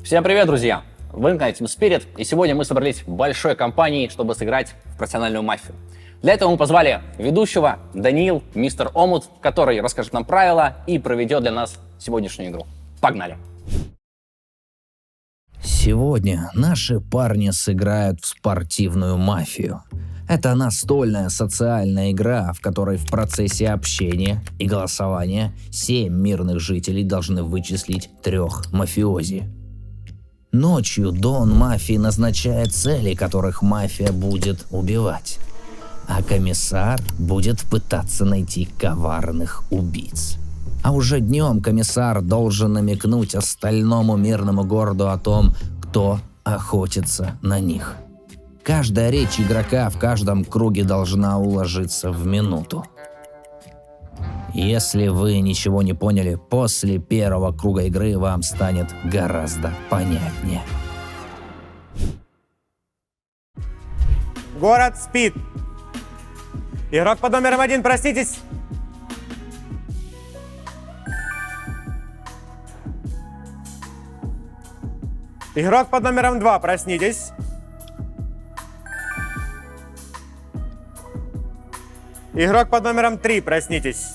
Всем привет, друзья! Вы на Team Spirit, и сегодня мы собрались в большой компании, чтобы сыграть в профессиональную мафию. Для этого мы позвали ведущего Даниил, мистер Омут, который расскажет нам правила и проведет для нас сегодняшнюю игру. Погнали! Сегодня наши парни сыграют в спортивную мафию. Это настольная социальная игра, в которой в процессе общения и голосования 7 мирных жителей должны вычислить 3 мафиози. Ночью Дон мафии назначает цели, которых мафия будет убивать. А комиссар будет пытаться найти коварных убийц. А уже днем комиссар должен намекнуть остальному мирному городу о том, кто охотится на них. Каждая речь игрока в каждом круге должна уложиться в минуту. Если вы ничего не поняли, после первого круга игры вам станет гораздо понятнее. Город спит. Игрок под номером 1, проснитесь. Игрок под номером 2, проснитесь. Игрок под номером 3, проснитесь.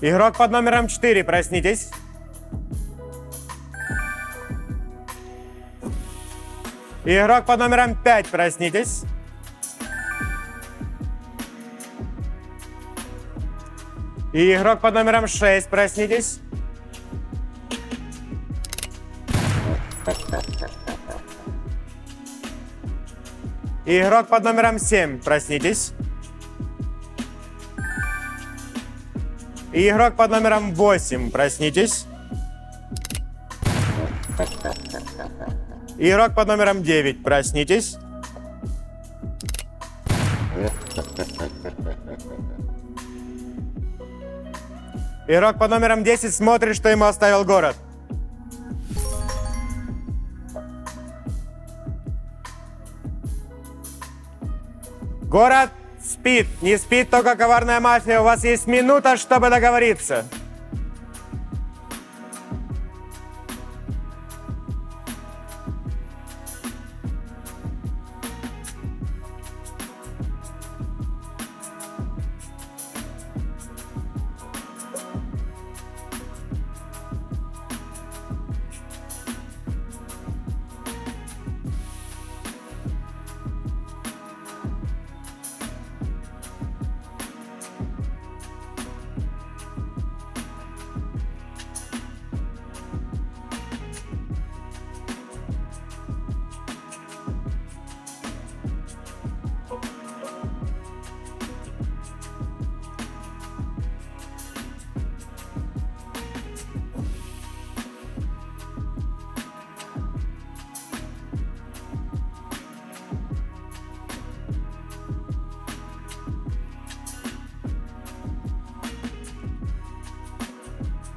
Игрок под номером 4, проснитесь. Игрок под номером 5, проснитесь. И игрок под номером 6, проснитесь. И игрок под номером 7, проснитесь. И игрок под номером 8, проснитесь. И игрок под номером 9, проснитесь. Игрок под номером 10 смотрит, что ему оставил город. Город спит. Не спит только коварная мафия. У вас есть минута, чтобы договориться.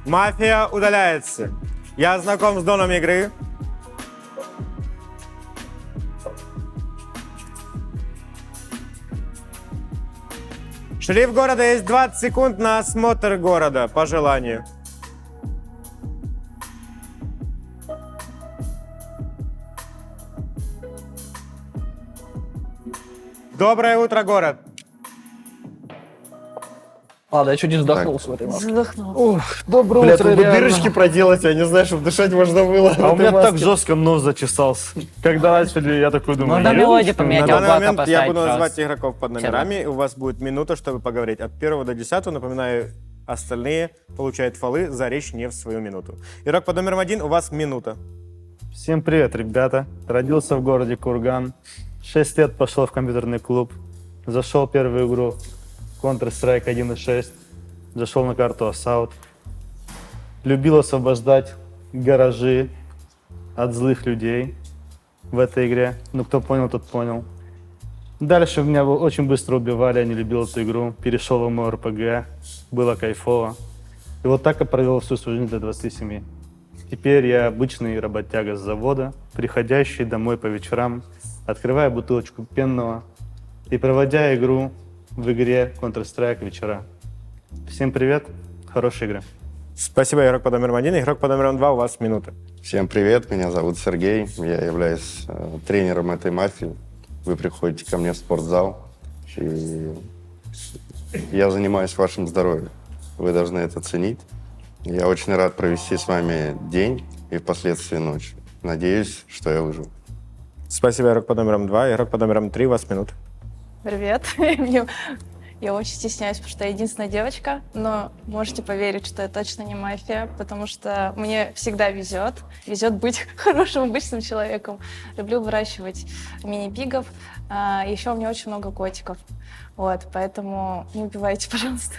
Мафия удаляется. Я знаком с доном игры. Шериф города, есть 20 секунд на осмотр города, по желанию. Доброе утро, город. Ладно, я чуть не вздохнулся в этой маске. Доброе Бля, утро, тут бы реально. дырочки проделать, я не знаю, чтобы дышать можно было. А у меня в этой так маске. жестко нос зачесался. Когда начали, я такой думаю... Надо «Ё, мелодию что поменять, надо?» На а данный Облако момент я поставить, буду называть пожалуйста. игроков под номерами. У вас будет минута, чтобы поговорить. От 1 до 10, напоминаю, остальные получают фолы за речь не в свою минуту. Игрок под номером 1, у вас минута. Всем привет, ребята. Родился в городе Курган. 6 лет пошел в компьютерный клуб. Зашел в первую игру Counter-Strike 1.6. Зашел на карту Assault. Любил освобождать гаражи от злых людей в этой игре. Ну, кто понял, тот понял. Дальше меня очень быстро убивали, я не любил эту игру. Перешел в ММО-РПГ, было кайфово. И вот так я провел всю свою жизнь до 27. Теперь я обычный работяга с завода, приходящий домой по вечерам, открывая бутылочку пенного и проводя игру в игре Counter-Strike вечера. Всем привет, хорошей игры. Спасибо, игрок под номером 1. Игрок под номером 2, у вас минута. Всем привет, меня зовут Сергей, я являюсь тренером этой мафии. Вы приходите ко мне в спортзал, и я занимаюсь вашим здоровьем. Вы должны это ценить. Я очень рад провести с вами день и впоследствии ночь. Надеюсь, что я выживу. Спасибо, игрок под номером 2. Игрок под номером 3, у вас минута. Привет. Я очень стесняюсь, потому что я единственная девочка, но можете поверить, что я точно не мафия, потому что мне всегда везет. Везет быть хорошим, обычным человеком. Люблю выращивать мини-пигов. Еще у меня очень много котиков. Вот, поэтому не убивайте, пожалуйста.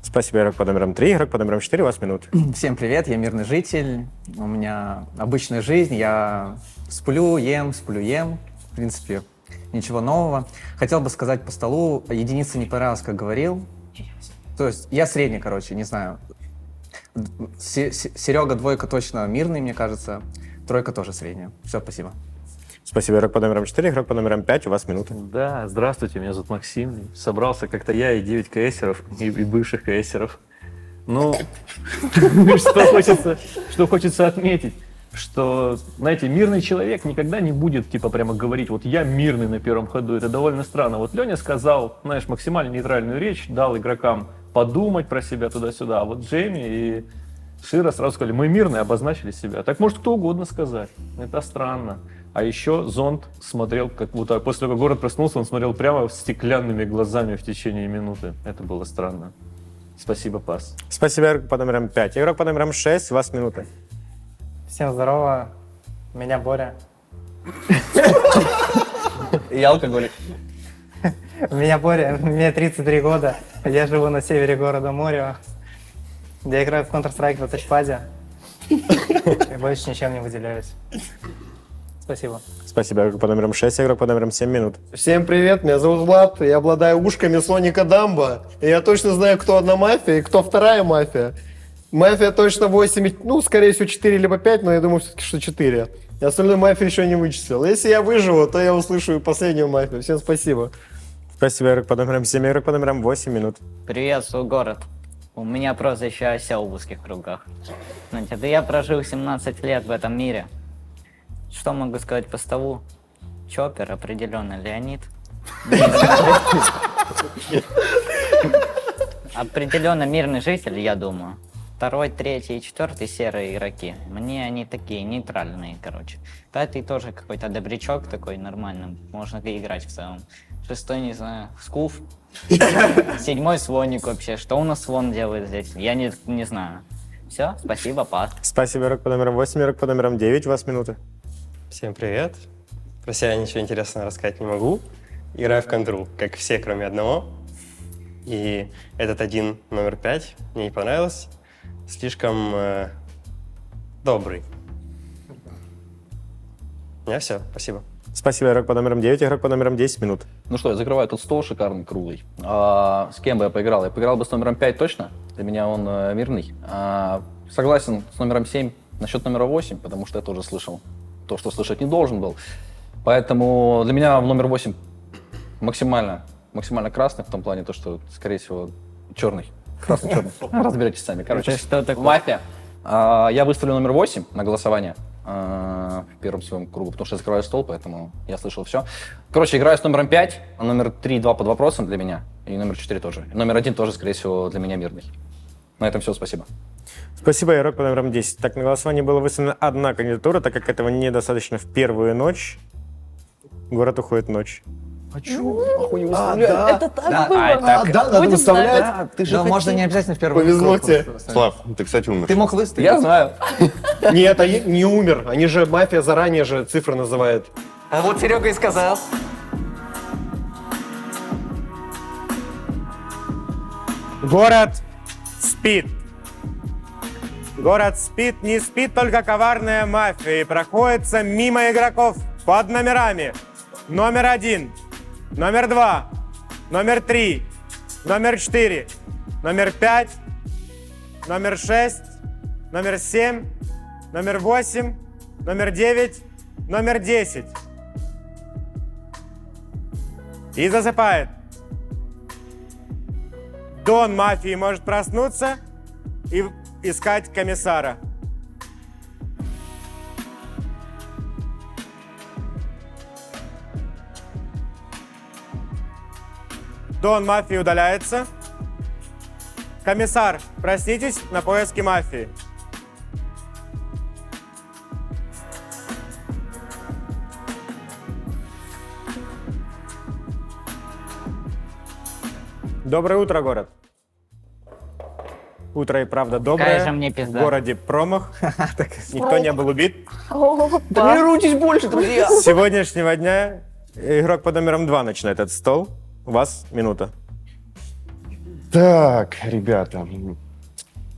Спасибо, игрок под номером 3. Игрок под номером 4, у вас минута. Всем привет, я мирный житель. У меня обычная жизнь, я сплю, ем. В принципе, ничего нового. Хотел бы сказать по столу, единица не понравилась, как говорил. То есть я средний, короче, не знаю. Серега двойка точно мирный, мне кажется. Тройка тоже средняя. Все, спасибо. Спасибо, игрок под номером 4. Игрок под номером 5, у вас минута. Да, здравствуйте, меня зовут Максим. Собрался как-то я и 9 КСеров, и бывших КСеров. Ну, что хочется отметить, что, знаете, мирный человек никогда не будет, типа, прямо говорить, вот я мирный на первом ходу. Это довольно странно. Вот Леня сказал, знаешь, максимально нейтральную речь, дал игрокам подумать про себя туда-сюда. А вот Джейми и Шира сразу сказали, мы мирные, обозначили себя. Так может кто угодно сказать. Это странно. А еще Зонд смотрел, как будто после того, как город проснулся, он смотрел прямо стеклянными глазами в течение минуты. Это было странно. Спасибо, пас. Спасибо, игрок под номером 5. Игрок под номером 6, у вас минута. Всем здорово, меня Боря. И алкоголик. Меня Боря, мне 33 года, я живу на севере города Морио. Я играю в Counter-Strike на тачпаде. И больше ничем не выделяюсь. Спасибо. Спасибо, игрок под номером 6. Игрок под номером 7, минут. Всем привет, меня зовут Влад, я обладаю ушками Соника Дамбо. И я точно знаю, кто одна мафия и кто вторая мафия. Мафия точно 8, ну, скорее всего, 4 либо 5, но я думаю, все-таки, что 4. И остальную мафию еще не вычислил. Если я выживу, то я услышу и последнюю мафию. Всем спасибо. Спасибо, игрок под номером 7. Игрок под номером 8, минут. Приветствую, город. У меня прозвище Осел в узких кругах. Знаете, да я прожил 17 лет в этом мире. Что могу сказать по столу? Чоппер, определенно Леонид. Определенно мирный житель, я думаю. 2, 3 и 4 серые игроки. Мне они такие нейтральные, короче. 5 тоже какой-то добрячок такой нормальный. Можно играть в целом. 6, не знаю, Скуф. 7 Слоник вообще. Что у нас Слон делает здесь? Я не знаю. Все, спасибо, пас. Спасибо, игрок под номером 8. Игрок под номером 9, у вас минута. Всем привет. Про себя ничего интересного рассказать не могу. Играю в контру, как все, кроме одного. И этот один, номер 5, мне не понравилось. Слишком добрый. У меня все, спасибо. Спасибо, игрок под номером 9. Игрок под номером 10, минут. Ну что, я закрываю тут стол шикарный, круглый. С кем бы я поиграл? Я поиграл бы с номером 5 точно. Для меня он мирный. Согласен с номером 7 насчет номера 8, потому что я тоже слышал то, что слышать не должен был. Поэтому для меня номер 8 максимально красный, в том плане, то, что, скорее всего, черный. Красно-черный. Разберетесь сами. Короче, Это что такое? мафия. Я выставлю номер 8 на голосование в первом своем кругу, потому что я закрываю стол, поэтому я слышал все. Короче, играю с номером 5, а номер 3 2 под вопросом для меня, и номер 4 тоже. И номер 1 тоже, скорее всего, для меня мирный. На этом все, спасибо. Спасибо, игрок под номером 10. Так, на голосование была выставлена одна кандидатура, так как этого недостаточно в первую ночь. Город уходит в ночь. А чё? Охуй не выставляют. Это так было. надо Будем выставлять. знать. Ты же можно не обязательно в первом Повезло кругу тебе. просто. Слав, ты, кстати, умер. Ты мог выставить. Я знаю. Нет, они не умер. Они же, мафия заранее же цифры называет. А вот Серега и сказал. Город спит. Город спит, не спит только коварная мафия и проходится мимо игроков под номерами. Номер 1, номер 2, номер 3, номер 4, номер 5, номер 6, номер 7, номер 8, номер 9, номер 10. И засыпает. Дон мафии может проснуться искать комиссара. Дон мафии удаляется. Комиссар, проснитесь на поиски мафии. Доброе утро, город. Утро и правда доброе. Какая же мне пизда. В городе промах. Никто не был убит. Тренируйтесь больше, друзья! С сегодняшнего дня игрок под номером 2 начинает этот стол. У вас минута. Так, ребята.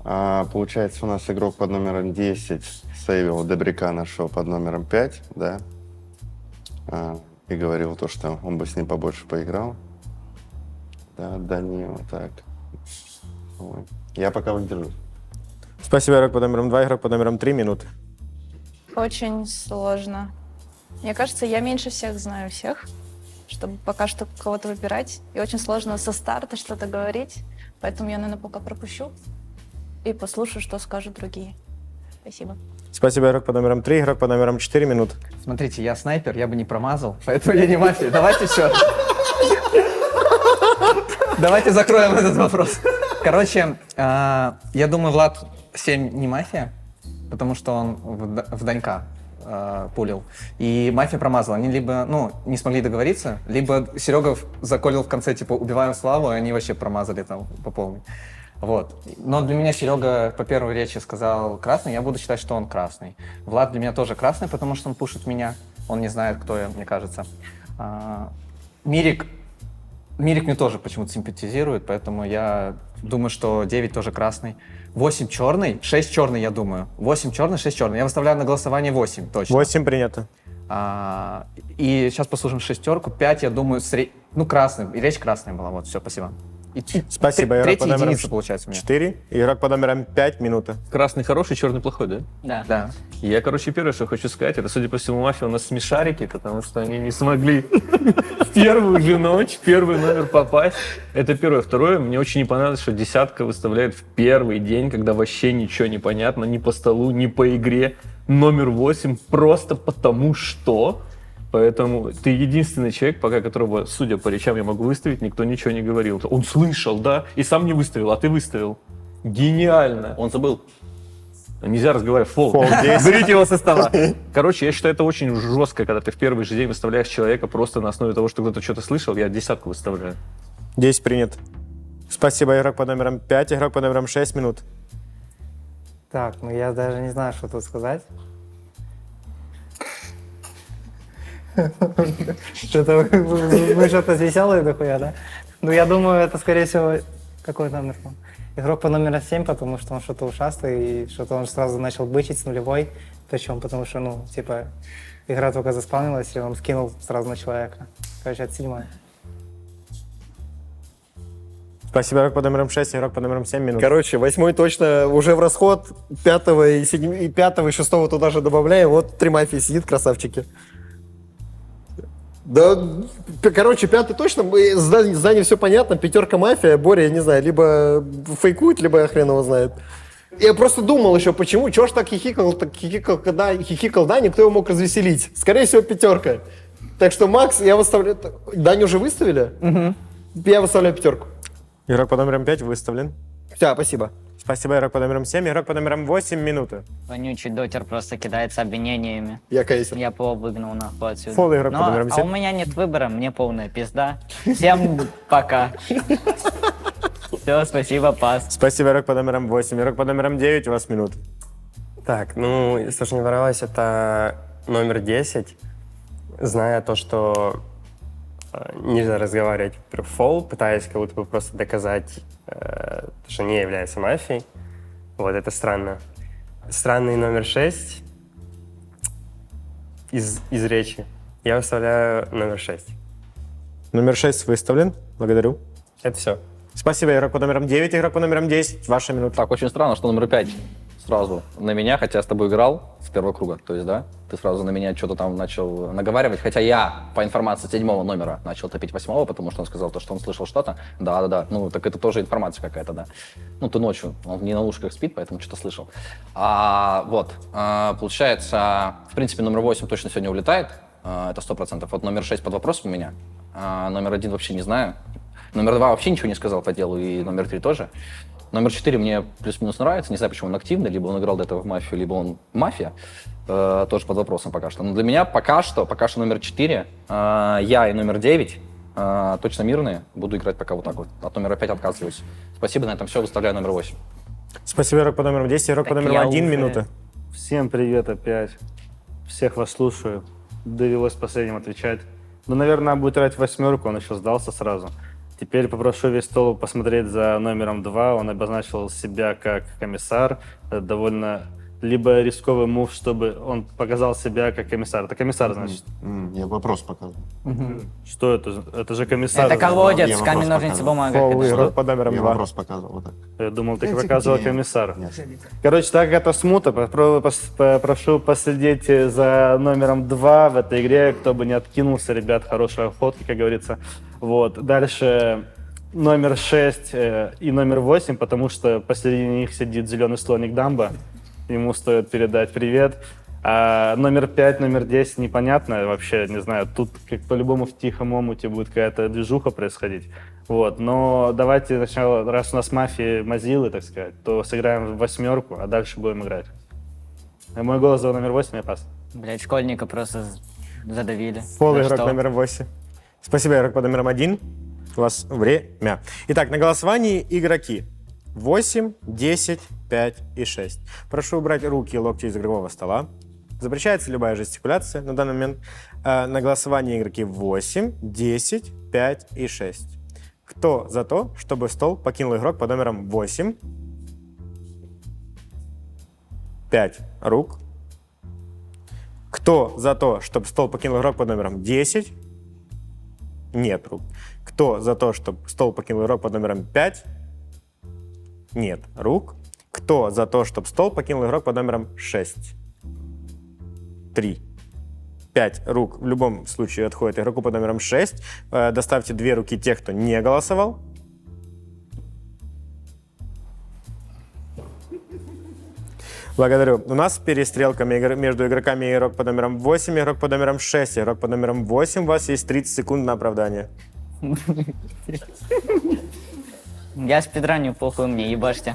Получается, у нас игрок под номером 10 сейвил Добряка нашего под номером 5, да? И говорил то, что он бы с ним побольше поиграл. Да, Данила, так. Ой. Я пока выдержу. Спасибо, игрок под номером 2, игрок под номером 3, минуты. Очень сложно. Мне кажется, я меньше всех знаю всех, чтобы пока что кого-то выбирать. И очень сложно со старта что-то говорить. Поэтому я, наверное, пока пропущу и послушаю, что скажут другие. Спасибо. Спасибо, игрок под номером 3, игрок под номером 4, минуты. Смотрите, я снайпер, я бы не промазал, поэтому я не мафия. Давайте все. Давайте закроем этот вопрос. Короче, я думаю, Влад 7 не мафия, потому что он в Данька пулил. И мафия промазала. Они либо, не смогли договориться, либо Серега заколил в конце, типа, убиваем Славу, и они вообще промазали там по полной. Вот. Но для меня Серега по первой речи сказал красный, я буду считать, что он красный. Влад для меня тоже красный, потому что он пушит меня. Он не знает, кто я, мне кажется. Мирик мне тоже почему-то симпатизирует, поэтому я думаю, что 9 тоже красный. 8 черный, 6 черный, я думаю. 8 черный, 6 черный. Я выставляю на голосование 8, точно. 8 принято. И сейчас послушаем шестерку. 5, я думаю, красный. И речь красная была. Вот, все, спасибо. Спасибо, игрок Третья под номером единица получается у меня. 4, игрок под номером 5, минута. Красный хороший, черный плохой, да? Да. Да. Я, первое, что хочу сказать, это, судя по всему, мафия у нас смешарики, потому что они не смогли в первую же ночь, первый номер попасть. Это первое. Второе, мне очень не понравилось, что десятка выставляет в первый день, когда вообще ничего не понятно, ни по столу, ни по игре. Номер 8 просто потому что. Поэтому ты единственный человек, пока которого, судя по речам, я могу выставить, никто ничего не говорил. Он слышал, да, и сам не выставил, а ты выставил. Гениально. Он забыл. Нельзя разговаривать. Фол. Берите его со стола. Короче, я считаю, это очень жестко, когда ты в первый же день выставляешь человека просто на основе того, что кто-то что-то слышал. Я десятку выставляю. 10 принято. Спасибо, игрок под номером 5, игрок под номером 6, минут. Так, я даже не знаю, что тут сказать. Что-то вы что-то веселые дохуя, да? Я думаю, это, скорее всего, какой номер? Игрок по номеру 7, потому что он что-то ушастый, и что-то он сразу начал бычить с нулевой. Причем потому что, игра только заспавнилась, и он скинул сразу на человека. Короче, это 7. Спасибо, игрок под номером 6, игрок под номером 7, минут. Короче, 8 точно уже в расход, 5 и 7, и 5 и 6 туда же добавляем. Вот 3 мафии сидит, красавчики. Да, короче, 5 точно, здание все понятно, 5 мафия, Боря, я не знаю, либо фейкует, либо хрен его знает. Я просто думал еще, почему, чего ж так хихикал, да, никто его мог развеселить. Скорее всего, 5. Так что, Макс, я выставляю... Даню уже выставили? Угу. Я выставляю 5. Игрок под номером 5 выставлен. Все, спасибо. Спасибо, игрок под номером 7, игрок под номером 8, минуты. Вонючий дотер просто кидается обвинениями. Я кейсер. Я По выгнал нахуй отсюда. Фол игрок под номером 7. А у меня нет выбора, мне полная пизда. Всем пока. Все, спасибо, пас. Спасибо, игрок под номером 8, игрок под номером 9, у вас минуты. Так, если что не понравилось, это номер 10. Зная то, что нельзя разговаривать про фол, пытаясь как будто бы просто доказать, что не является мафией. Вот это странно. Странный номер 6 из речи. Я выставляю номер 6. Номер 6 выставлен. Благодарю. Это все. Спасибо, игрок под номером 9, игрок под номером 10. Ваша минута. Так, очень странно, что номер 5 сразу на меня, хотя я с тобой играл с первого круга, то есть, да? Ты сразу на меня что-то там начал наговаривать, хотя я, по информации 7-го номера, начал топить 8-го, потому что он сказал то, что он слышал что-то. Да, ну, так это тоже информация какая-то, да. Ну, ты ночью, он не на ушках спит, поэтому что-то слышал. Получается, в принципе, номер 8 точно сегодня улетает, это 100%. Вот номер 6 под вопросом у меня, номер 1 вообще не знаю. Номер 2 вообще ничего не сказал по делу, и номер 3 тоже. Номер 4 мне плюс-минус нравится, не знаю, почему он активный, либо он играл до этого в мафию, либо он мафия, тоже под вопросом пока что. Но для меня пока что номер 4, я и номер 9 точно мирные, буду играть пока вот так вот. От номера 5 отказываюсь. Спасибо, на этом все, выставляю номер 8. Спасибо, игрок под номером 10, игрок под номером 1, минута. Всем привет опять. Всех вас слушаю. Довелось последним отвечать. Ну, наверное, будет играть в 8, он еще сдался сразу. Теперь попрошу весь стол посмотреть за номером 2. Он обозначил себя как комиссар. Это довольно либо рисковый мув, чтобы он показал себя как комиссар. Это комиссар, значит? Я вопрос показывал. Что это? Это же комиссар. Это колодец, камень, ножницы, бумага. Фол, игрок под номером Я 2. вопрос показывал, вот так. Я думал, ты показывал комиссар. Нет. Короче, так как это смута, прошу последить за номером 2 в этой игре, кто бы не откинулся, ребят, хорошей охотки, как говорится. Вот. Дальше номер 6 и номер 8, потому что посередине них сидит зеленый слоник Дамба. Ему стоит передать привет. А номер 5, номер 10 непонятно вообще, не знаю, тут как по-любому в тихом омуте будет какая-то движуха происходить. Вот, но давайте сначала, раз у нас мафии Мазилы, так сказать, то сыграем в 8, а дальше будем играть. Мой голос за номер 8, я пас. Блять, школьника просто задавили. Фол, За игрок что? номером 8. Спасибо, игрок под номером 1. У вас время. Итак, на голосовании игроки 8, 10, 5 и 6. Прошу убрать руки и локти из игрового стола. Запрещается любая жестикуляция на данный момент. На голосовании игроки 8, 10, 5 и 6. Кто за то, чтобы стол покинул игрок под номером 8? 5 рук. Кто за то, чтобы стол покинул игрок под номером 10? Нет рук. Кто за то, чтобы стол покинул игрок под номером 5? Нет рук. Кто за то, чтобы стол покинул игрок под номером 6? 3. 5 рук в любом случае отходит игроку под номером 6. Доставьте 2 руки тех, кто не голосовал. Благодарю. У нас перестрелка между игроками и игрок под номером 8 и игрок под номером 6. Игрок под номером 8, у вас есть 30 секунд на оправдание. Я спидраню, похуй мне, ебашьте.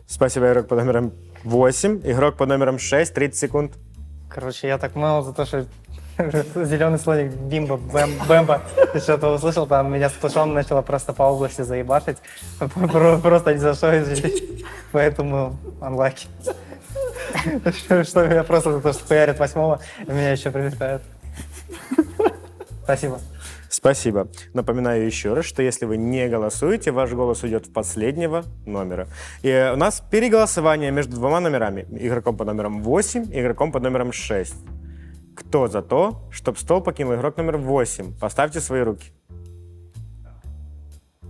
Спасибо, игрок под номером 8. Игрок под номером 6, 30 секунд. Короче, я так мало за то, что зеленый слоник Бимба, Бэмба, ты что-то услышал, там меня с плашом начало просто по области заебашить. Просто ни за что, извините. Поэтому unlucky. Что меня просто за то, что хуярят 8-го, меня еще прилетают. Спасибо. Спасибо. Напоминаю еще раз, что если вы не голосуете, ваш голос уйдет в последнего номера. И у нас переголосование между двумя номерами. Игроком под номером 8 и игроком под номером 6. Кто за то, чтобы стол покинул игрок номер 8? Поставьте свои руки.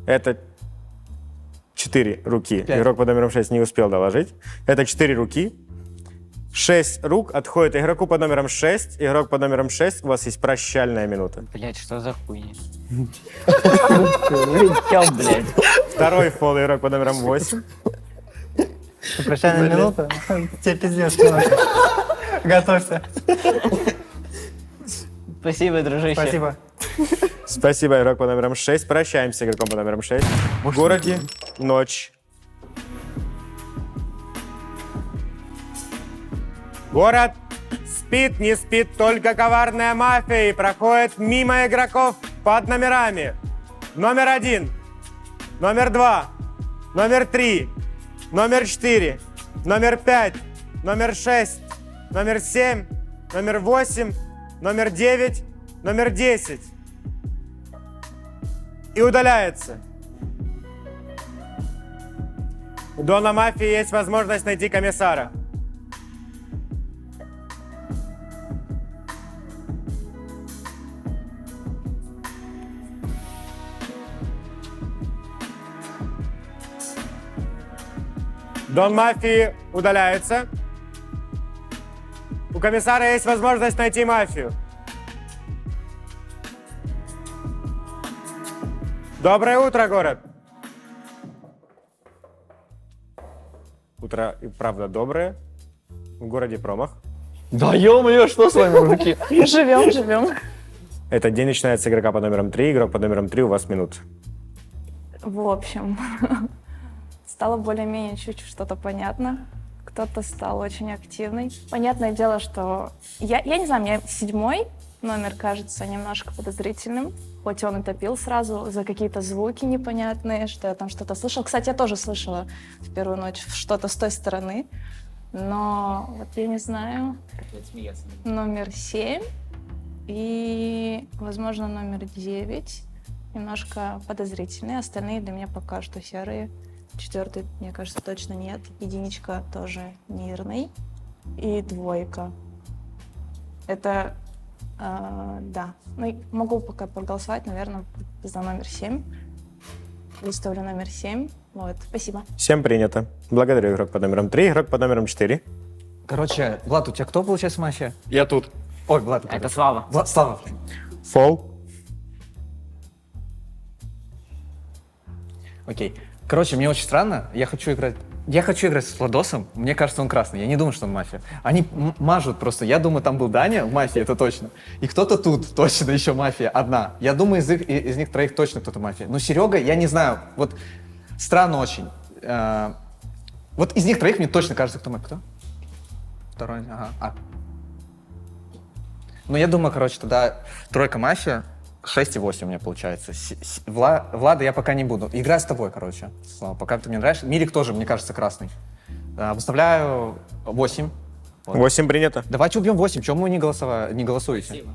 Это 4 руки. 5. Игрок под номером 6 не успел доложить. Это 4 руки. 6 рук отходит игроку под номером 6. Игрок под номером 6, у вас есть прощальная минута. Блять, что за хуйня? Чё, блядь? Второй фол, игрок под номером 8. Прощальная минута? Тебе пиздец. Готовься. Спасибо, дружище. Спасибо. Спасибо, игрок под номером 6. Прощаемся с игроком под номером 6. В городе ночь. Город спит, не спит только коварная мафия и проходит мимо игроков под номерами. Номер 1, номер 2, номер 3, номер 4, номер 5, номер 6, номер 7, номер 8, номер 9, номер 10. И удаляется. У Дона Мафии есть возможность найти комиссара. Дон мафии удаляется. У комиссара есть возможность найти мафию. Доброе утро, город. Утро и правда доброе. В городе промах. Да ё-моё, что с вами, мужики? Живем. Этот день начинается с игрока под номером 3. Игрок под номером 3, у вас минут. В общем, стало более-менее чуть-чуть что-то понятно. Кто-то стал очень активный. Понятное дело, что... Я не знаю, мне 7-й номер кажется немножко подозрительным. Хоть он и топил сразу за какие-то звуки непонятные, что я там что-то слышала. Кстати, я тоже слышала в первую ночь что-то с той стороны. Но вот я не знаю. Номер 7 и, возможно, номер 9 немножко подозрительные. Остальные для меня пока что серые. 4-й, мне кажется, точно нет. 1 тоже мирный. И 2. Это, да. Ну, могу пока проголосовать, наверное, за номер 7. Выставлю номер 7. Вот, спасибо. 7 принято. Благодарю, игрок под номером 3. Игрок под номером 4. Короче, Влад, у тебя кто получается мафия? Я тут. Ой, Влад. Это Слава. Слава. Фол. Окей. Короче, мне очень странно. Я хочу играть с Владосом. Мне кажется, он красный. Я не думаю, что он мафия. Они мажут просто. Я думаю, там был Даня в мафии, это точно. И кто-то тут точно еще мафия одна. Я думаю, из них троих точно кто-то мафия. Но Серега, я не знаю. Вот странно очень. Вот из них троих мне точно кажется, кто мафия. Кто? Второй. Ага. Ну, я думаю, короче, тогда 3 мафия. 6 и 8 у меня получается. Влада я пока не буду. Играю с тобой, короче. Слава, пока ты мне нравишься. Мирик тоже, мне кажется, красный. Выставляю 8. Вот. 8 принято. Давайте убьем 8. Чего вы не голосуете? Спасибо.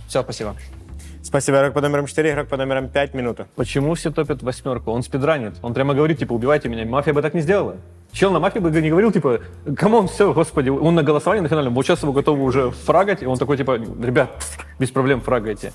Все, спасибо. Спасибо, игрок под номером 4. Игрок под номером 5. Минута. Почему все топят 8? Он спидранит. Он прямо говорит, типа, убивайте меня. Мафия бы так не сделала. Чел на мафии бы не говорил, типа, камон, все, господи. Он на голосовании на финальном, вот сейчас его готовы уже фрагать, и он такой, типа, ребят, без проблем фрагайте.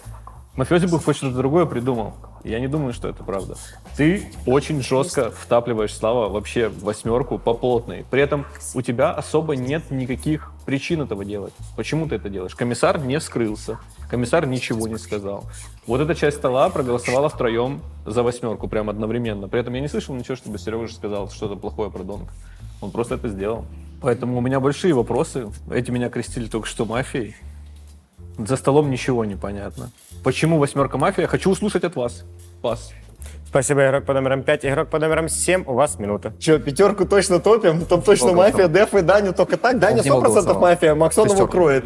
Мафиози бы хоть что-то другое придумал. Я не думаю, что это правда. Ты очень жестко втапливаешь, Слава, вообще в 8 по плотной. При этом у тебя особо нет никаких причин этого делать. Почему ты это делаешь? Комиссар не скрылся. Комиссар ничего не сказал. Вот эта часть стола проголосовала втроем за 8, прям одновременно. При этом я не слышал ничего, чтобы Сережа сказал что-то плохое про Донка. Он просто это сделал. Поэтому у меня большие вопросы. Эти меня крестили только что мафией. За столом ничего не понятно. Почему 8 мафия? Хочу услышать от вас. Пас. Спасибо, игрок под номером 5. Игрок под номером 7. У вас минута. Че, 5 точно топим? Там точно мафия, Деф и Даню только так. Даня 100% мафия, Максон его кроет.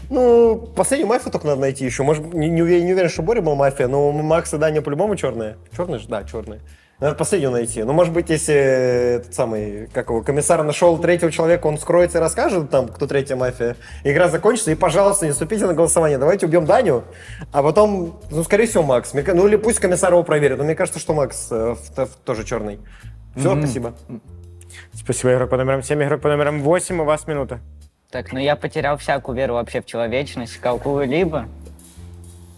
Ну, последнюю мафию только надо найти еще. Может, не уверен, что Боря был мафия, но Макс и Даня по-любому черные. Черные же? Да, черные. Надо последнюю найти. Ну, может быть, если этот самый, как его, комиссар нашел 3-го человека, он скроется и расскажет там, кто 3-я мафия. Игра закончится, и, пожалуйста, не вступите на голосование. Давайте убьем Даню, а потом, ну, скорее всего, Макс. Ну, или пусть комиссар его проверит. Но мне кажется, что Макс тоже черный. Все, спасибо. Спасибо, игрок под номером 7. Игрок под номером 8. У вас минута. Так, ну я потерял всякую веру вообще в человечность, какую-либо.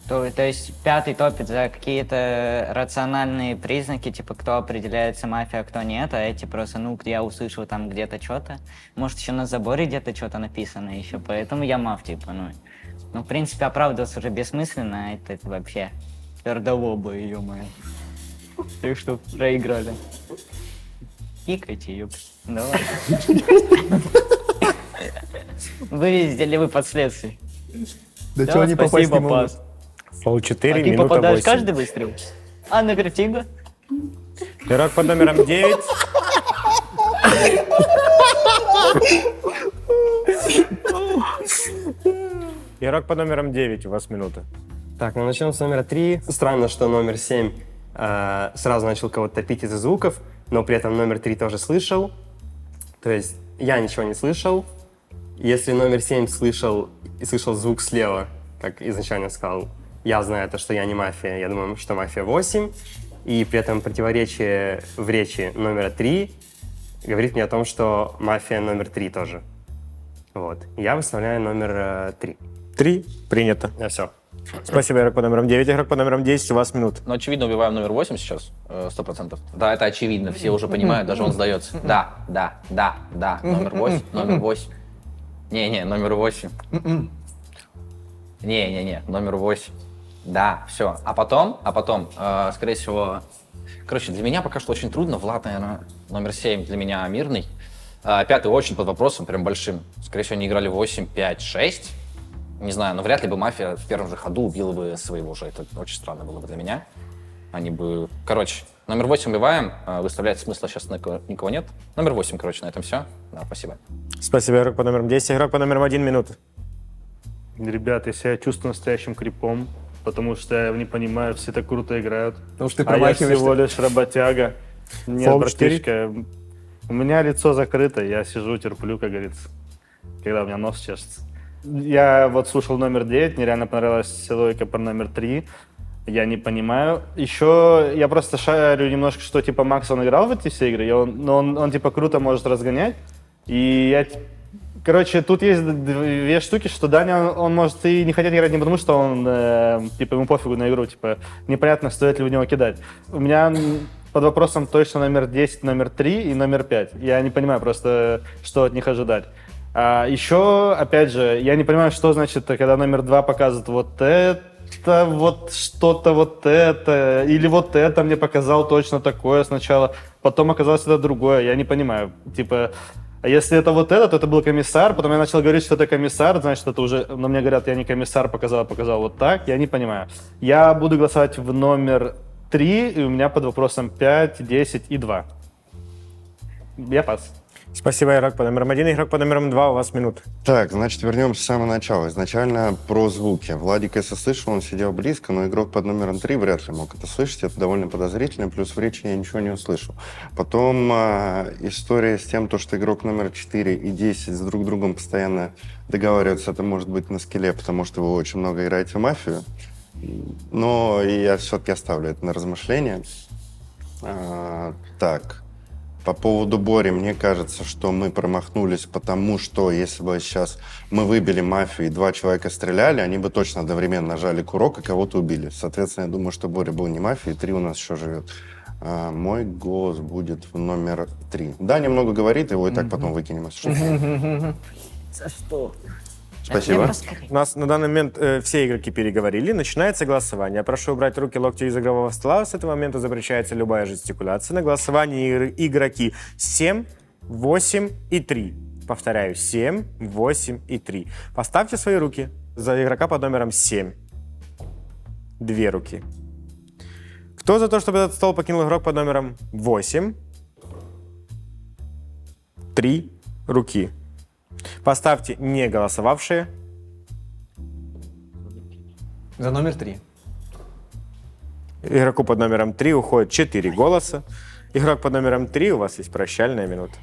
То есть 5-й топит за какие-то рациональные признаки, типа кто определяется мафия, а кто нет, а эти просто, ну, я услышал там где-то что-то. Может, еще на заборе где-то что-то написано еще, поэтому я маф, типа, ну, в принципе, оправдываться уже бессмысленно, а это вообще твердолобо, ё-моё. Так что проиграли. Пикайте, ёп. Давай. Вывезли вы последствия. Да чего не попасть не могут. Фол 4, а ты минута попадаешь 8. каждый выстрел? А на вертиго? Игрок под номером 9. Игрок под номером 9, у вас минута. Так, ну начнем с номера 3. Странно, что номер 7 сразу начал кого-то топить из-за звуков, но при этом номер 3 тоже слышал. То есть я ничего не слышал. Если номер 7 слышал и слышал звук слева, как изначально сказал, я знаю то, что я не мафия, я думаю, что мафия 8. И при этом противоречие в речи номера 3 говорит мне о том, что мафия номер 3 тоже. Вот. Я выставляю номер 3. 3 принято. Все. Спасибо, игрок под номером 9. Игрок под номером 10, у вас минут. Ну, очевидно, убиваем номер 8 сейчас, 100%. Да, это очевидно, все уже понимают, даже он сдается. Да, номер 8, номер 8. Не, номер 8. Не, номер 8. Да, все. А потом, скорее всего... Короче, для меня пока что очень трудно. Влад, наверное, номер 7 для меня мирный. 5-й очень под вопросом, прям большим. Скорее всего, они играли 8, 5, 6. Не знаю, но вряд ли бы мафия в первом же ходу убила бы своего же. Это очень странно было бы для меня. Они бы... Короче, номер 8 убиваем. Выставлять смысла сейчас никого нет. Номер 8, короче, на этом все. Да, спасибо. Спасибо, игрок под номером 10. Игрок под номером 1, минута. Ребят, я себя чувствую настоящим крипом, потому что я не понимаю, все так круто играют. Потому что ты А я промахиваешься. всего лишь работяга. Нет, Фол братишка, у меня лицо закрыто, я сижу, терплю, как говорится, когда у меня нос чешется. Я вот слушал номер 9, мне реально понравилась логика про номер 3. Я не понимаю. Еще я просто шарю немножко, что типа Макс, он играл в эти все игры, и он типа круто может разгонять. И я... Короче, тут есть две штуки, что Даня, он может и не хотеть играть не потому, что он, типа, ему пофигу на игру, типа, непонятно, стоит ли в него кидать. У меня под вопросом точно номер 10, номер 3 и номер 5. Я не понимаю просто, что от них ожидать. А еще, опять же, я не понимаю, что значит, когда номер 2 показывает вот это, вот что-то вот это, или вот это мне показал точно такое сначала, потом оказалось это другое, я не понимаю, типа... А если это вот это, то это был комиссар, потом я начал говорить, что это комиссар, значит, это уже, но мне говорят, я не комиссар, показал вот так, я не понимаю. Я буду голосовать в номер 3, и у меня под вопросом 5, 10 и 2. Я пас. Спасибо, игрок под номером 1. Игрок под номером 2, у вас минут. Так, значит, вернемся с самого начала. Изначально про звуки. Владик, если слышал, он сидел близко, но игрок под номером 3 вряд ли мог это слышать. Это довольно подозрительно, плюс в речи я ничего не услышал. Потом история с тем, что игрок номер 4 и 10 с друг другом постоянно договариваются, это может быть на скилле, потому что вы очень много играете в мафию. Но я все-таки оставлю это на размышления. Так. По поводу Бори, мне кажется, что мы промахнулись, потому что если бы сейчас мы выбили мафию и 2 человека стреляли, они бы точно одновременно нажали курок и кого-то убили. Соответственно, я думаю, что Бори был не мафией, 3 у нас еще живет. Мой голос будет в номер 3. Да, немного говорит, его и так потом выкинем. За что? Спасибо. У нас на данный момент все игроки переговорили. Начинается голосование. Я прошу убрать руки, локти из игрового стола. С этого момента запрещается любая жестикуляция. На голосовании игроки 7, 8 и 3. Повторяю, 7, 8 и 3. Поставьте свои руки за игрока под номером 7. 2 руки. Кто за то, чтобы этот стол покинул игрок под номером 8? 3 руки. Поставьте не голосовавшие. За номер 3. Игроку под номером 3 уходит 4 голоса. Игрок под номером 3, у вас есть прощальная минута.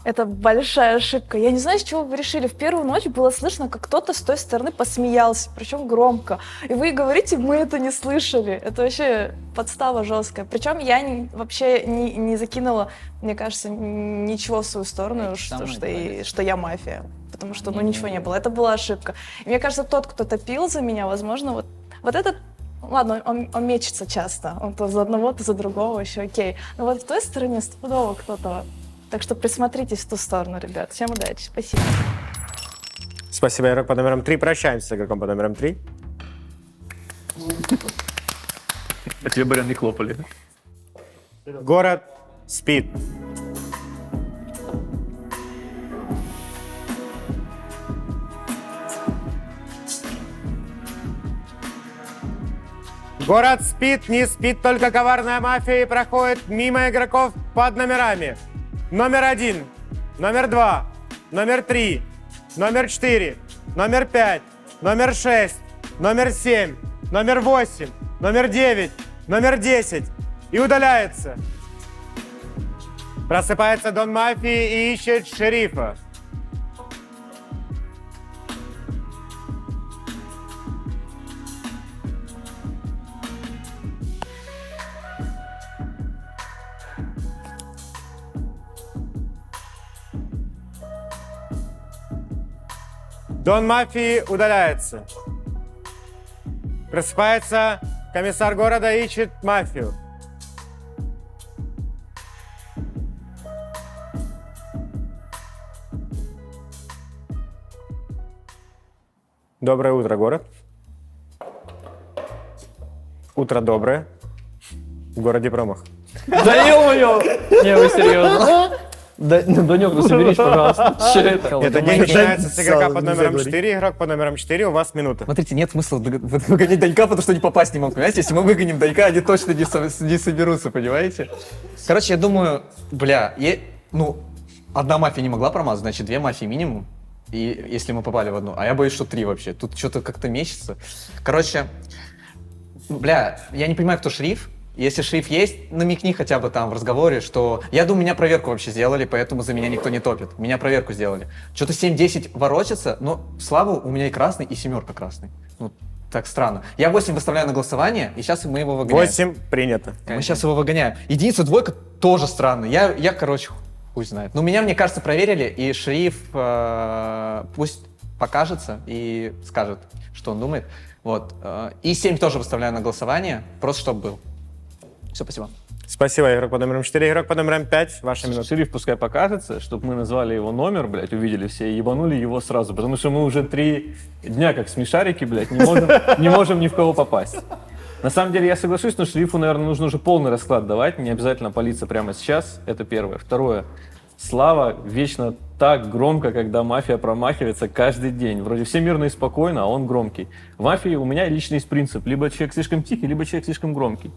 Это большая ошибка. Я не знаю, с чего вы решили. В первую ночь было слышно, как кто-то с той стороны посмеялся, причем громко. И вы говорите, мы это не слышали. Это вообще подстава жесткая. Причем я вообще не закинула, мне кажется, ничего в свою сторону, что я мафия. Потому что, ничего не было. Это была ошибка. И мне кажется, тот, кто топил за меня, возможно, вот этот... Ладно, он мечется часто. Он то за одного, то за другого, еще окей. Но вот в той стороне стопудово кто-то... Так что присмотритесь в ту сторону, ребят. Всем удачи. Спасибо. Спасибо, игрок под номером 3. Прощаемся с игроком под номером 3. А тебе, Барян, не хлопали. Город спит. Город спит, не спит только коварная мафия и проходит мимо игроков под номерами. Номер 1, номер 2, номер 3, номер 4, номер 5, номер 6, номер 7, номер 8, номер 9, номер 10 и удаляется. Просыпается Дон Мафии и ищет шерифа. Дон Мафии удаляется. Просыпается комиссар города, ищет мафию. Доброе утро, город. Утро доброе. В городе промах. Да ё-моё! Не, вы серьезно? Данек, ну соберись, пожалуйста. Че это? Это день начинается с игрока под номером 4. Игрок под номером 4, у вас минута. Смотрите, нет смысла выгонять Данька, потому что они попасть не могут, понимаете? Если мы выгоним Данька, они точно не соберутся, понимаете? Короче, я думаю, одна мафия не могла промазать, значит, 2 мафии минимум. И если мы попали в одну. А я боюсь, что 3 вообще. Тут что-то как-то мечется. Короче, я не понимаю, кто шериф. Если шериф есть, намекни хотя бы там в разговоре, что... Я думаю, меня проверку вообще сделали, поэтому за меня никто не топит. Меня проверку сделали. Что-то 7-10 ворочится, но, слава, у меня и красный, и 7 красный. Ну, так странно. Я 8 выставляю на голосование, и сейчас мы его выгоняем. 8 принято. Мы сейчас его выгоняем. Единица, 2 тоже странно. Я, короче, пусть знает. Но меня, мне кажется, проверили, и шериф пусть покажется и скажет, что он думает. Вот. И 7 тоже выставляю на голосование, просто чтобы был. Все, спасибо. Спасибо, игрок под номером 4. Игрок под номером 5, ваша минута. Шериф пускай покажется, чтобы мы назвали его номер, блядь, увидели все и ебанули его сразу, потому что мы уже 3 дня как смешарики, блядь, не можем ни в кого попасть. На самом деле я соглашусь, но шерифу, наверное, нужно уже полный расклад давать, не обязательно палиться прямо сейчас, это первое. Второе, Слава вечно так громко, когда мафия промахивается каждый день. Вроде все мирно и спокойно, а он громкий. В мафии у меня личный есть принцип, либо человек слишком тихий, либо человек слишком громкий.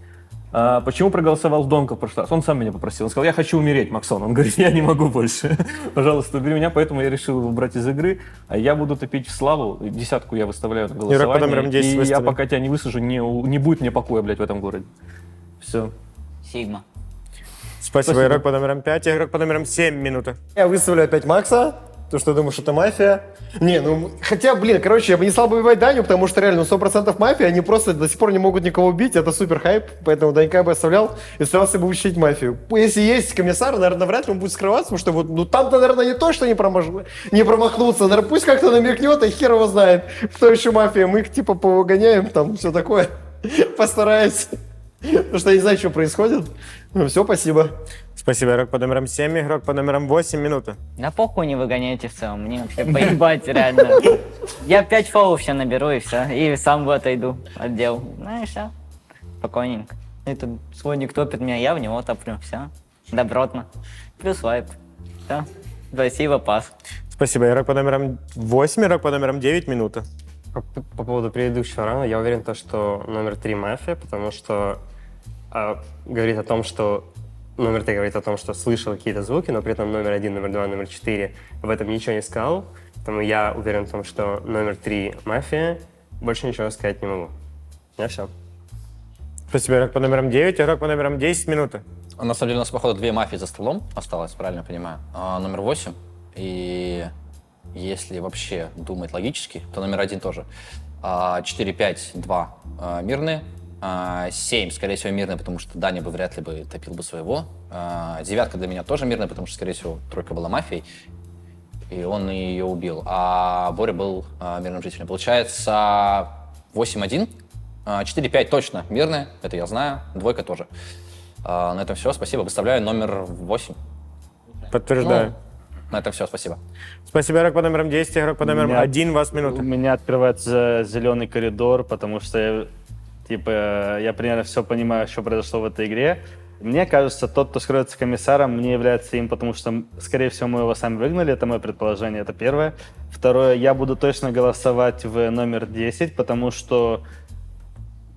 Почему проголосовал Донка в прошлый раз? Он сам меня попросил. Он сказал, я хочу умереть, Максон. Он говорит, я не могу больше. Пожалуйста, убери меня. Поэтому я решил его убрать из игры. А я буду топить в Славу. 10 я выставляю на голосование. И я пока тебя не высажу, не будет мне покоя, блядь, в этом городе. Все. Сигма. Спасибо. Игрок под номером 5. Игрок под номером 7, минута. Я выставлю опять Макса, потому что я думаю, что это мафия. Хотя, я бы не стал бы убивать Даню, потому что реально 100% мафия, они просто до сих пор не могут никого убить, это супер хайп, поэтому Данька бы оставлял и старался бы учить мафию. Если есть комиссар, наверное, вряд ли он будет скрываться, потому что там-то, наверное, не то, что не промахнуться, наверное, пусть как-то намекнет, и хер его знает, кто еще мафия, мы их типа повыгоняем, там все такое, постараюсь. Потому что я не знаю, что происходит. Все, спасибо. Спасибо. Игрок под номером 7, игрок под номером 8, минута. Да похуй не выгоняйте в целом, мне вообще поебать реально. Я 5 фолов все наберу и все, и сам отойду от дел. Ну и все, спокойненько. Этот сводник топит меня, я в него топлю, все, добротно. Плюс вайп, все, спасибо, пас. Спасибо. Игрок под номером 8, игрок под номером 9, минута. По поводу предыдущего раунда, я уверен, что номер 3 мафия, потому что говорит о том, что номер 3 говорит о том, что слышал какие-то звуки, но при этом номер 1, номер 2, номер 4 об этом ничего не сказал. Поэтому я уверен в том, что номер 3 мафия. Больше ничего сказать не могу. У меня все. Спасибо. Игрок под номером 9, игрок под номером 10, минута. На самом деле у нас, походу, 2 мафии за столом осталось, правильно понимаю. Номер 8. И если вообще думать логически, то номер 1 тоже. 4, 5, 2 мирные. 7, скорее всего, мирный, потому что Даня бы вряд ли бы топил бы своего. 9 для меня тоже мирная, потому что, скорее всего, 3 была мафией, и он ее убил. А Боря был мирным жителем. Получается 8-1. 4-5 точно мирная, это я знаю. 2 тоже. На этом все, спасибо. Выставляю номер 8. Подтверждаю. На этом все, спасибо. Спасибо, игрок под номером 10, игрок под номером 1, у вас минута. У меня открывается зеленый коридор, потому что я примерно все понимаю, что произошло в этой игре. Мне кажется, тот, кто скроется комиссаром, не является им, потому что, скорее всего, мы его сами выгнали. Это мое предположение, это первое. Второе, я буду точно голосовать в номер 10, потому что,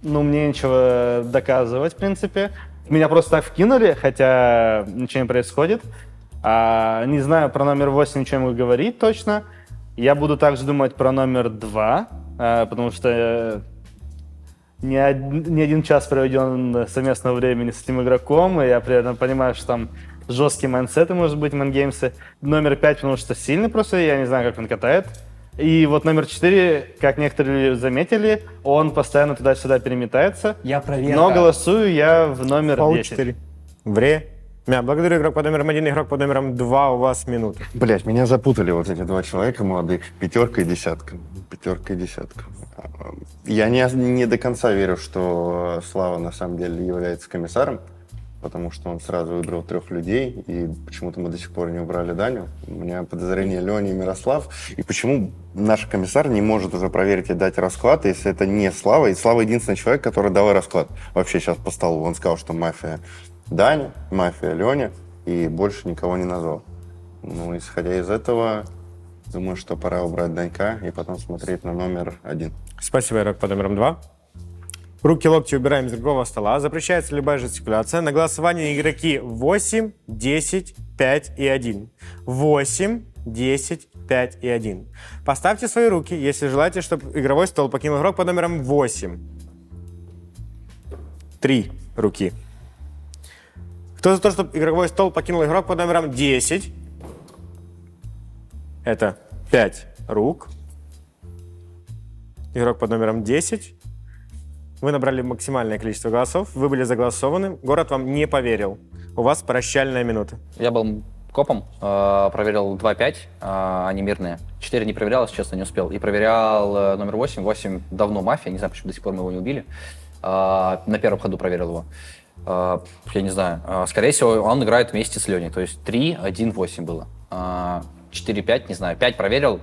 мне нечего доказывать, в принципе. Меня просто так вкинули, хотя ничего не происходит. Не знаю, про номер 8 ничего не могу говорить точно. Я буду также думать про номер 2, потому что не один час проведен совместного времени с этим игроком, и я примерно понимаю, что там жесткие майндсеты, может быть, мангеймсы. Номер 5, потому что сильный просто, я не знаю, как он катает. И вот номер 4, как некоторые заметили, он постоянно туда-сюда переметается. Я проверю. Но голосую я в номер Фаул 10. 4. Вре. Благодарю, игрок под номером 1, игрок под номером 2, у вас минута. Блять, меня запутали вот эти два человека молодых. Пятерка и десятка. Пятерка и десятка. Я не до конца верю, что Слава на самом деле является комиссаром, потому что он сразу выбрал 3 людей, и почему-то мы до сих пор не убрали Даню. У меня подозрение Леня и Мирослав. И почему наш комиссар не может уже проверить и дать расклад, если это не Слава? И Слава единственный человек, который дал расклад вообще сейчас по столу. Он сказал, что мафия Даня, мафия Леня, и больше никого не назвал. Ну, исходя из этого, думаю, что пора убрать Данька и потом смотреть на номер 1. Спасибо, игрок под номером 2. Руки, локти убираем с другого стола. Запрещается любая жестикуляция. На голосование игроки 8, 10, 5 и 1. 8, 10, 5 и 1. Поставьте свои руки, если желаете, чтобы игровой стол покинул игрок под номером 8. 3 руки. Кто за то, чтобы игровой стол покинул игрок под номером 10? Это 5 рук. Игрок под номером 10. Вы набрали максимальное количество голосов, вы были заголосованы, город вам не поверил. У вас прощальная минута. Я был копом, проверил 2-5, они мирные. 4 не проверял, если честно, не успел. И проверял номер 8. 8 давно мафия, не знаю, почему до сих пор мы его не убили. На первом ходу проверил его. Я не знаю, скорее всего, он играет вместе с Леней. То есть 3, 1, 8 было. 4, 5, не знаю, 5 проверил.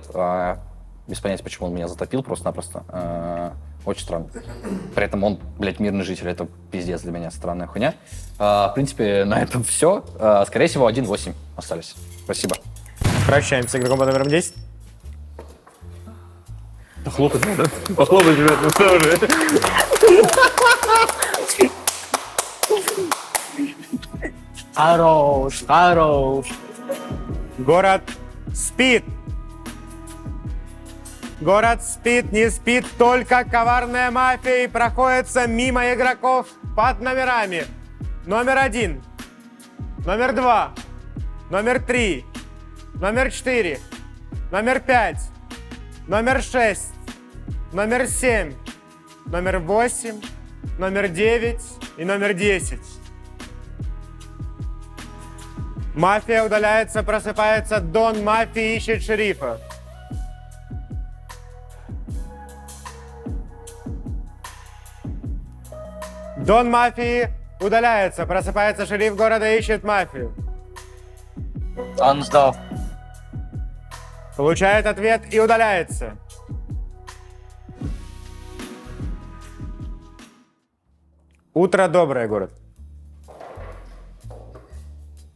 Без понятия, почему он меня затопил просто-напросто. Очень странно. При этом он, блядь, мирный житель. Это пиздец для меня, странная хуйня. В принципе, на этом все. Скорее всего, 1-8 остались. Спасибо. Прощаемся с игроком под номером 10. Похлопать надо. Похлопать, ребят, ну что же. Хорош, хорош. Город спит. Город спит, не спит только коварная мафия и проходится мимо игроков под номерами. Номер 1, номер 2, номер 3, номер 4, номер 5, номер 6, номер 7, номер 8, номер 9 и номер 10. Мафия удаляется, просыпается, Дон мафии ищет шерифа. Дон мафии удаляется, просыпается шериф города, ищет мафию. Он сдох. Получает ответ и удаляется. Утро доброе, город.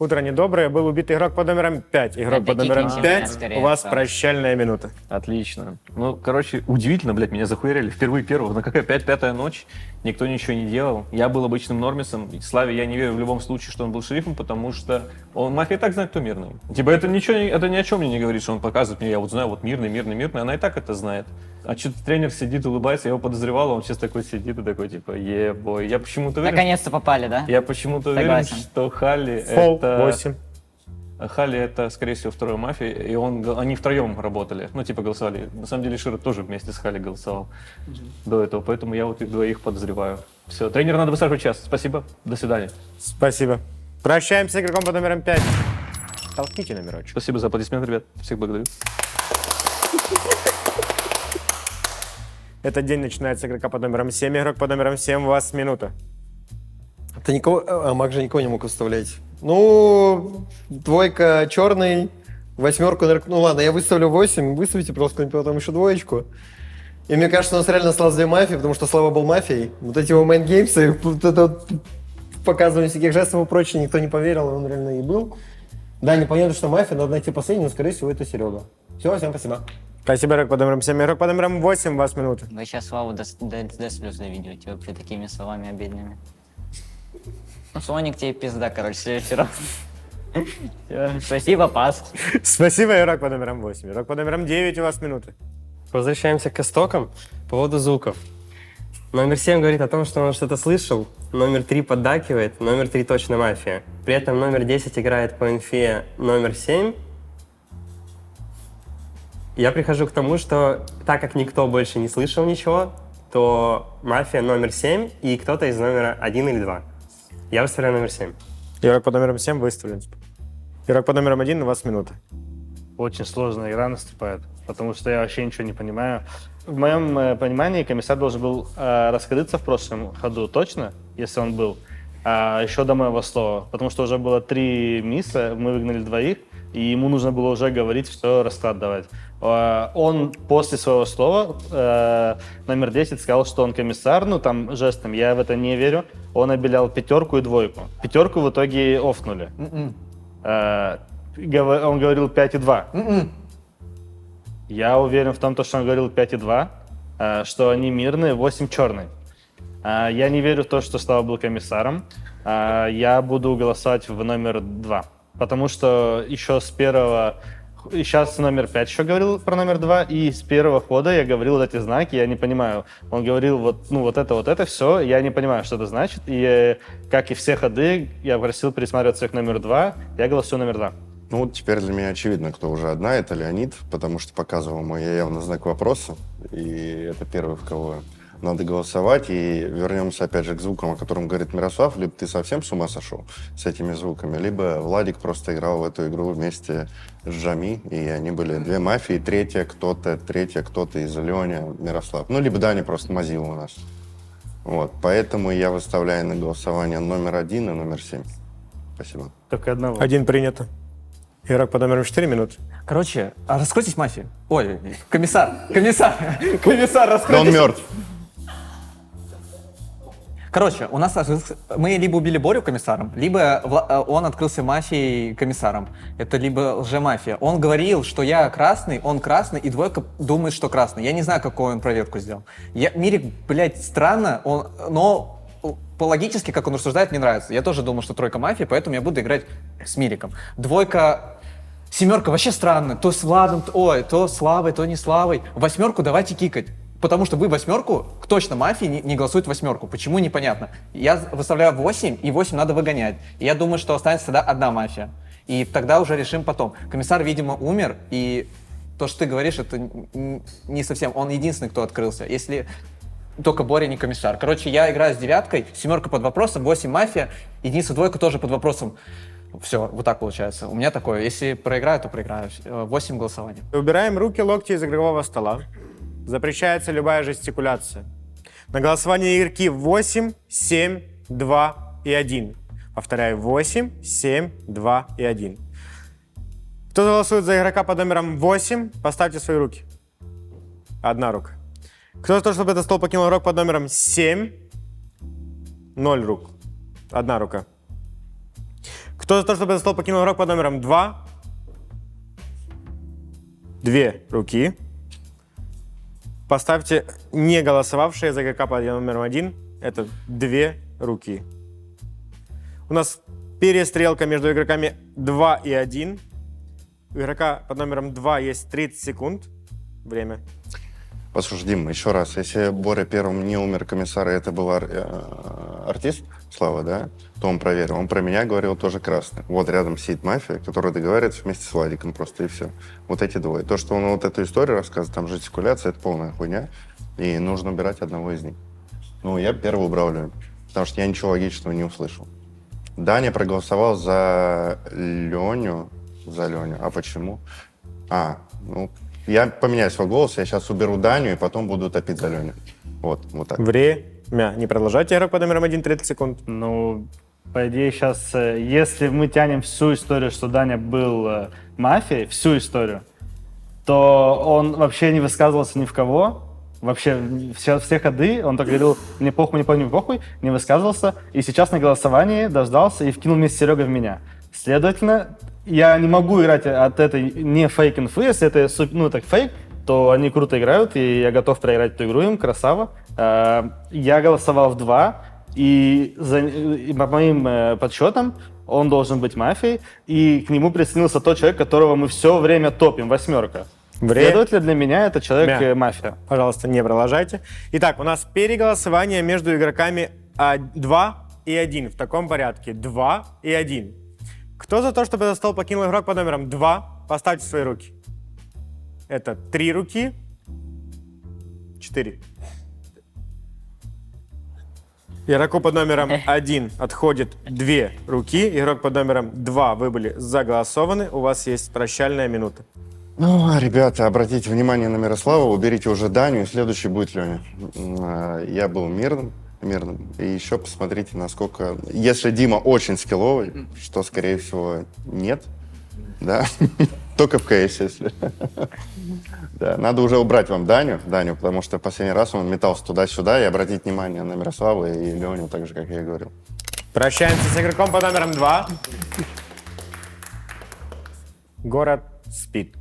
Утро недоброе. Был убит игрок под номером 5. Игрок под номером 5. У вас прощальная минута. Отлично. Ну, короче, удивительно, блядь, меня захуярили впервые первого. Ну, какая 5-5 ночь, никто ничего не делал. Я был обычным нормисом. Славе я не верю в любом случае, что он был шерифом, потому что он, мафия и так знает, кто мирный. Типа, это ничего, это ни о чем мне не говорит, что он показывает мне, я вот знаю, вот мирный, мирный, мирный. Она и так это знает. А что-то тренер сидит, улыбается, я его подозревал, он сейчас такой сидит и такой, типа, ебой. Я почему-то уверен... Наконец-то попали, да? Я почему-то уверен, что Халли это... 8. Халли это, скорее всего, второй мафия, и они втроем работали, ну, типа, голосовали. На самом деле, Широ тоже вместе с Халли голосовал до этого, поэтому я вот их двоих подозреваю. Все, тренеру надо высаживать час. Спасибо, до свидания. Спасибо. Прощаемся с игроком под номером 5. Толкните номерочек. Спасибо за аплодисменты, ребят. Всех благодарю. Этот день начинается с игрока под номером 7. Игрок под номером 7, у вас минута. Ты никого... А Мак же никого не мог выставлять. Ну, двойка черный, 8. Ну ладно, я выставлю 8. Выставите просто потом еще двоечку. И мне кажется, у нас реально осталось 2 мафии, потому что Слава был мафией. Вот эти его мейнгеймсы, вот это вот показывание всяких жестов и прочее, никто не поверил, и он реально и был. Да, непонятно, что мафия, надо найти последнюю, но, скорее всего, это Серега. Все, всем спасибо. Спасибо, игрок под номером 7. Игрок под номером 8, у вас минута. Вы сейчас Славу до слез доведете вообще такими словами обидными. Ну, Соник тебе пизда, короче, в следующий раз. Спасибо, пас. Спасибо, игрок под номером 8. Игрок под номером 9, у вас минута. Возвращаемся к истокам по поводу звуков. Номер 7 говорит о том, что он что-то слышал, номер 3 поддакивает, номер 3 точно мафия. При этом номер 10 играет по инфе номер 7. Я прихожу к тому, что так как никто больше не слышал ничего, то мафия номер 7 и кто-то из номера 1 или 2. Я выставляю номер 7. Игрок под номером 7 выставлен. Игрок под номером 1, у вас минута. Очень сложная игра наступает, потому что я вообще ничего не понимаю. В моем понимании комиссар должен был раскрыться в прошлом ходу точно, если он был, еще до моего слова, потому что уже было 3 мисса, мы выгнали 2, и ему нужно было уже говорить все, расклад давать. Он после своего слова, номер 10, сказал, что он комиссар, ну там жестом, я в это не верю. Он обелял 5 и 2. 5 в итоге офнули. Он говорил 5 и 2. Я уверен в том, что он говорил 5 и 2, что они мирные, 8 черный. Я не верю в то, что Слава был комиссаром. Я буду голосовать в номер 2, потому что еще с первого... Сейчас номер 5 еще говорил про номер 2, и с первого хода я говорил вот эти знаки, я не понимаю. Он говорил вот это все, я не понимаю, что это значит. И как и все ходы, я просил пересматриваться к номеру 2, я голосую номер 2. Ну, вот теперь для меня очевидно, кто уже одна, это Леонид, потому что показывал ему я явно знак вопроса, и это первый, в кого надо голосовать. И вернемся опять же к звукам, о котором говорит Мирослав. Либо ты совсем с ума сошел с этими звуками, либо Владик просто играл в эту игру вместе с Жами, и они были 2 мафии, третья кто-то из Леня, Мирослав. Ну, либо Даня просто мазил у нас. Вот, поэтому я выставляю на голосование номер 1 и номер 7. Спасибо. Только одного. 1 принято. Игрок под номером 4, минуты. Короче, раскройтесь мафию. Ой, комиссар, раскройтесь. Да он мертв. Короче, у нас мы либо убили Борю комиссаром, либо он открылся мафией комиссаром. Это либо лжемафия. Он говорил, что я красный, он красный, и 2 думает, что красный. Я не знаю, какую он проверку сделал. Мирик, блядь, странно, но по логически, как он рассуждает, мне нравится. Я тоже думал, что 3 мафия, поэтому я буду играть с Мириком. 2, 7 вообще странно. То с Владом, то Славой, то не Славой. 8 давайте кикать. Потому что вы 8, точно мафии не голосует 8. Почему, непонятно. Я выставляю 8, и 8 надо выгонять. И я думаю, что останется тогда 1 мафия. И тогда уже решим потом. Комиссар, видимо, умер, и то, что ты говоришь, это не совсем... Он единственный, кто открылся. Если только Боря не комиссар. Короче, я играю с 9, 7 под вопросом, 8 мафия, единица 2 тоже под вопросом. Все, вот так получается. У меня такое. Если проиграю, то проиграю. 8 голосований. Убираем руки, локти из игрового стола. Запрещается любая жестикуляция. На голосование игроки 8, 7, 2 и 1. Повторяю, 8, 7, 2 и 1. Кто голосует за игрока под номером 8, поставьте свои руки. 1 рука. Кто за то, чтобы этот стол покинул игрок под номером 7? 0 рук. 1 рука. Кто за то, чтобы этот стол покинул игрок под номером 2? 2 руки. Поставьте не голосовавшие за игрока под номером 1. Это 2 руки. У нас перестрелка между игроками 2 и 1. У игрока под номером 2 есть 30 секунд. Время. Послушай, Дим, еще раз, если Боря первым не умер комиссар, и это был артист, Слава, да, то он проверил. Он про меня говорил тоже красный. Вот рядом сидит мафия, которая договаривается вместе с Владиком просто, и все. Вот эти 2. То, что он вот эту историю рассказывает, там жестикуляция, это полная хуйня, и нужно убирать одного из них. Ну, я первый убрал Леню, потому что я ничего логичного не услышал. Даня проголосовал за Леню. А почему? Я поменяю свой голос, я сейчас уберу Даню, и потом буду топить за Леню. Вот так. Время. Не продолжайте, игрок под номером 1, 30 секунд. Ну, по идее, сейчас, если мы тянем всю историю, что Даня был мафией, всю историю, то он вообще не высказывался ни в кого. Вообще, все ходы, он так говорил, мне похуй, не высказывался. И сейчас на голосовании дождался и вкинул вместе с Серегой в меня. Следовательно, я не могу играть от этой не фейк-инфы. Если это так фейк, то они круто играют, и я готов проиграть эту игру им, красава. Я голосовал в 2, и по моим подсчетам он должен быть мафией, и к нему присоединился тот человек, которого мы все время топим, 8. Следовательно, для меня это человек мафия. Пожалуйста, не продолжайте. Итак, у нас переголосование между игроками 2 и 1. В таком порядке. 2 и 1. Кто за то, чтобы этот стол покинул игрок под номером 2? Поставьте свои руки. Это 3 руки. 4. Игроку под номером 1 отходит 2 руки. Игрок под номером 2, вы были заголосованы. У вас есть прощальная минута. Ну, ребята, обратите внимание на Мирослава, уберите уже Даню, и следующий будет Леня. Я был мирным. И еще посмотрите, насколько... Если Дима очень скилловый, что, скорее всего, нет, да, только в КС, если. Да, надо уже убрать вам Даню, потому что в последний раз он метался туда-сюда, и обратить внимание на Мирослава и Леню, так же, как я и говорил. Прощаемся с игроком под номером 2. Город спит.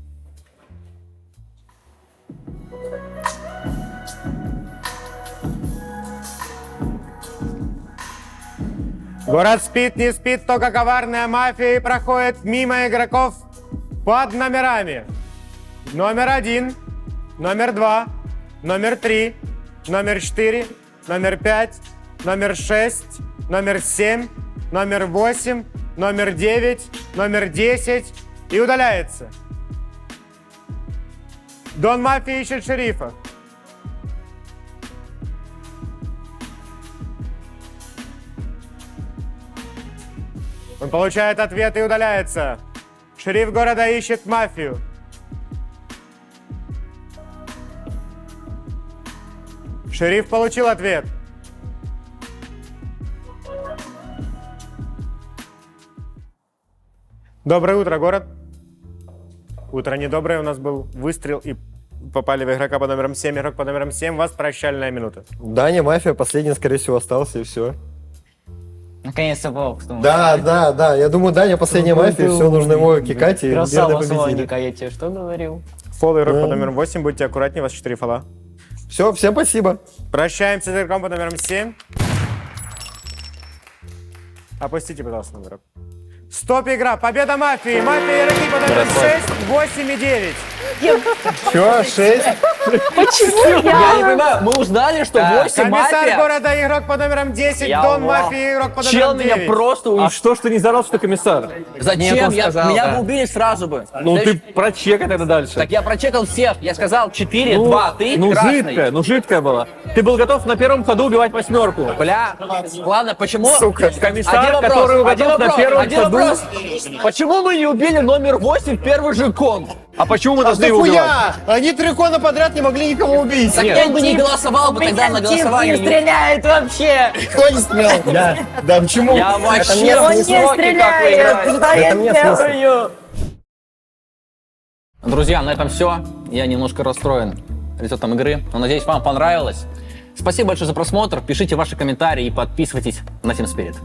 Город спит, не спит, только коварная мафия и проходит мимо игроков под номерами. Номер 1, номер 2, номер 3, номер 4, номер 5, номер 6, номер 7, номер 8, номер 9, номер 10 и удаляется. Дон Мафия ищет шерифа. Он получает ответ и удаляется. Шериф города ищет мафию. Шериф получил ответ. Доброе утро, город. Утро недоброе. У нас был выстрел и попали в игрока под номером 7. Игрок под номером 7. У вас прощальная минута. Даня, мафия, последний, скорее всего, остался, и все. Наконец-то Волк. Да. Я думаю, Даня последняя мафия, все, нужно его кикать и Красава победили. Слоника, я тебе что говорил? Фол игрок под номером 8. Будьте аккуратнее, у вас 4 фола. Все, всем спасибо. Прощаемся с игроком под номером 7. Опустите, пожалуйста, номерок. Стоп, игра. Победа мафии. Мафия игроки под номером 6, 8 и 9. Че, 6? Почему Я не понимаю, мы узнали, что 8 Комиссар мафия. города игрок под номером 10, Я Дон вау. Мафия игрок под Чел номером меня 9. просто А уничтожил. что ж ты не заорал, что ты комиссар? Зачем? Нет, он сказал, Меня да. бы убили сразу бы. Ну ты прочекай тогда дальше. Так я прочекал всех. Я сказал 4, 2, ты красный. жидкая была. Ты был готов на первом ходу убивать 8. Бля, ладно, почему? Комиссар, который готов на первом один ходу. вопрос. Почему мы не убили номер 8 в первый же кон? А почему мы Да должны его убивать? хуя! Они 3 кона подряд не могли никого убить. Так я бы не голосовал бы тогда на голосование. не стреляет вообще! Кто не стрелял? Да, почему? Я вообще Он в не шоке, как вы играете. стреляет! Да я делаю! Друзья, на этом все. Я немножко расстроен результатом игры, но надеюсь, вам понравилось. Спасибо большое за просмотр. Пишите ваши комментарии и подписывайтесь на Team Spirit.